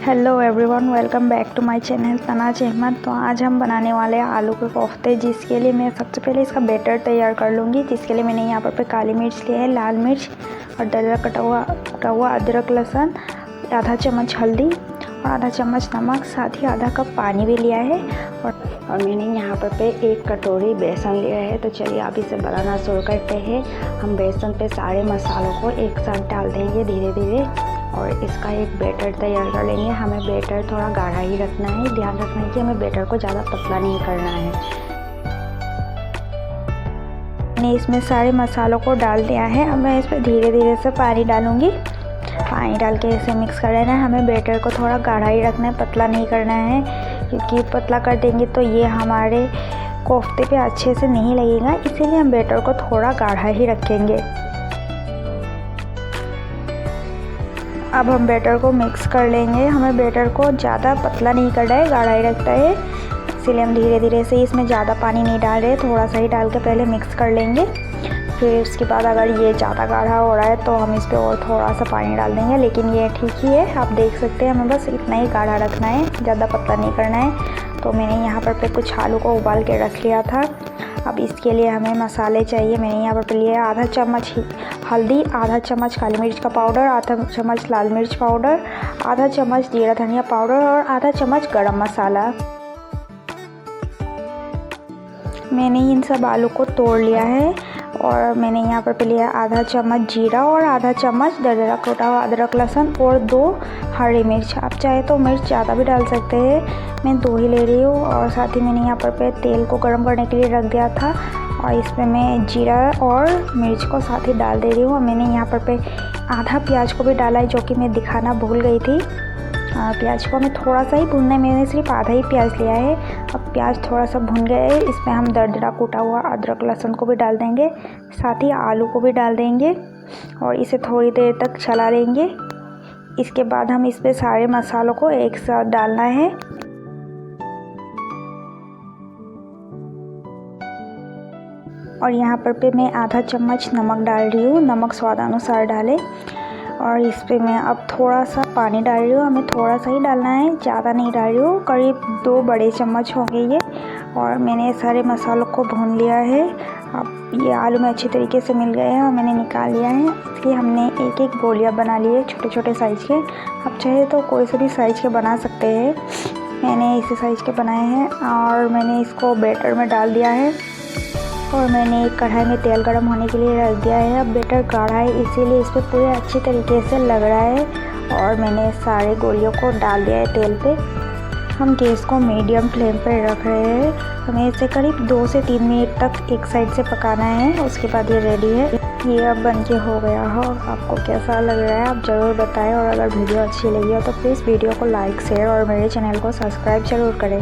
Hello everyone, welcome back to my channel Tanaz Ahmed. तो आज हम बनाने वाले हैं आलू के कोफ्ते, जिसके लिए मैं सबसे पहले इसका बैटर तैयार कर लूँगी। जिसके लिए मैंने यहाँ पर काली मिर्च लिया है, लाल मिर्च और दरदरा कटा हुआ अदरक लहसुन, आधा चम्मच हल्दी और आधा चम्मच नमक, साथ ही आधा कप पानी भी लिया है। और मैंने यहाँ पर एक कटोरी बेसन लिया है। तो चलिए आप इसे बनाना शुरू करते हैं। हम बेसन पे सारे मसालों को एक साथ डाल देंगे धीरे धीरे और इसका एक बैटर तैयार कर लेंगे। हमें बैटर थोड़ा गाढ़ा ही रखना है। ध्यान रखना है कि हमें बैटर को ज़्यादा पतला नहीं करना है। मैंने इसमें सारे मसालों को डाल दिया है। अब मैं इसमें धीरे धीरे से पानी डालूँगी। पानी डाल के इसे मिक्स कर लेना है। हमें बैटर को थोड़ा गाढ़ा ही रखना है, पतला नहीं करना है, क्योंकि पतला कर देंगे तो ये हमारे कोफ्ते पे अच्छे से नहीं लगेगा। इसीलिए हम बैटर को थोड़ा गाढ़ा ही रखेंगे। अब हम बैटर को मिक्स कर लेंगे। हमें बैटर को ज़्यादा पतला नहीं करना है, गाढ़ा ही रखता है। इसीलिए हम धीरे धीरे से इसमें ज़्यादा पानी नहीं डाल रहे, थोड़ा सा ही डाल के पहले मिक्स कर लेंगे। फिर उसके बाद अगर ये ज़्यादा गाढ़ा हो रहा है तो हम इस पर और थोड़ा सा पानी डाल देंगे, लेकिन ये ठीक ही है। आप देख सकते हैं, हमें बस इतना ही गाढ़ा रखना है, ज़्यादा पतला नहीं करना है। तो मैंने यहाँ पर कुछ आलू को उबाल के रख लिया था। अब इसके लिए हमें मसाले चाहिए। मैंने यहाँ पर लिया आधा चम्मच हल्दी, आधा चम्मच काली मिर्च का पाउडर, आधा चम्मच लाल मिर्च पाउडर, आधा चम्मच जीरा धनिया पाउडर और आधा चम्मच गरम मसाला। मैंने इन सब आलू को तोड़ लिया है। और मैंने यहाँ पर लिया आधा चम्मच जीरा और आधा चम्मच दरदरा कटा हुआ अदरक लहसुन और 2 हरी मिर्च। आप चाहे तो मिर्च ज़्यादा भी डाल सकते हैं, मैं 2 ही ले रही हूँ। और साथ ही मैंने यहाँ पर तेल को गर्म करने के लिए रख दिया था और इसमें मैं जीरा और मिर्च को साथ ही डाल दे रही हूँ। मैंने यहाँ पर आधा प्याज को भी डाला है, जो कि मैं दिखाना भूल गई थी। प्याज को हमें थोड़ा सा ही भूनना है। मैंने सिर्फ आधा ही प्याज लिया है। अब प्याज थोड़ा सा भुन गया है। इसमें हम दरदरा कूटा हुआ अदरक लहसुन को भी डाल देंगे, साथ ही आलू को भी डाल देंगे और इसे थोड़ी देर तक चला लेंगे। इसके बाद हम इस पे सारे मसालों को एक साथ डालना है। और यहाँ पर मैं आधा चम्मच नमक डाल रही हूँ, नमक स्वादानुसार डालें। और इस पे मैं अब थोड़ा सा पानी डाल रही हूँ। हमें थोड़ा सा ही डालना है, ज़्यादा नहीं डाल रही हूँ, करीब 2 बड़े चम्मच होंगे ये। और मैंने सारे मसालों को भून लिया है। अब ये आलू में अच्छे तरीके से मिल गए हैं और मैंने निकाल लिया है। इसलिए हमने एक एक गोलियाँ बना ली है, छोटे छोटे साइज़ के। आप चाहे तो कोई से भी साइज़ के बना सकते हैं। मैंने इसी साइज़ के बनाए हैं और मैंने इसको बैटर में डाल दिया है। और मैंने एक कढ़ाई में तेल गर्म होने के लिए रख दिया है। अब बैटर गाढ़ा है, इसीलिए इस पर पूरे अच्छे तरीके से लग रहा है। और मैंने सारे गोलियों को डाल दिया है तेल पे। हम गैस को मीडियम फ्लेम पर रख रहे हैं। हमें इसे करीब 2 से 3 मिनट तक एक साइड से पकाना है। उसके बाद ये रेडी है। ये अब बनके हो गया हो। आपको कैसा लग रहा है आप ज़रूर बताएं। और अगर वीडियो अच्छी लगी हो तो प्लीज़ वीडियो को लाइक, शेयर और मेरे चैनल को सब्सक्राइब ज़रूर करें।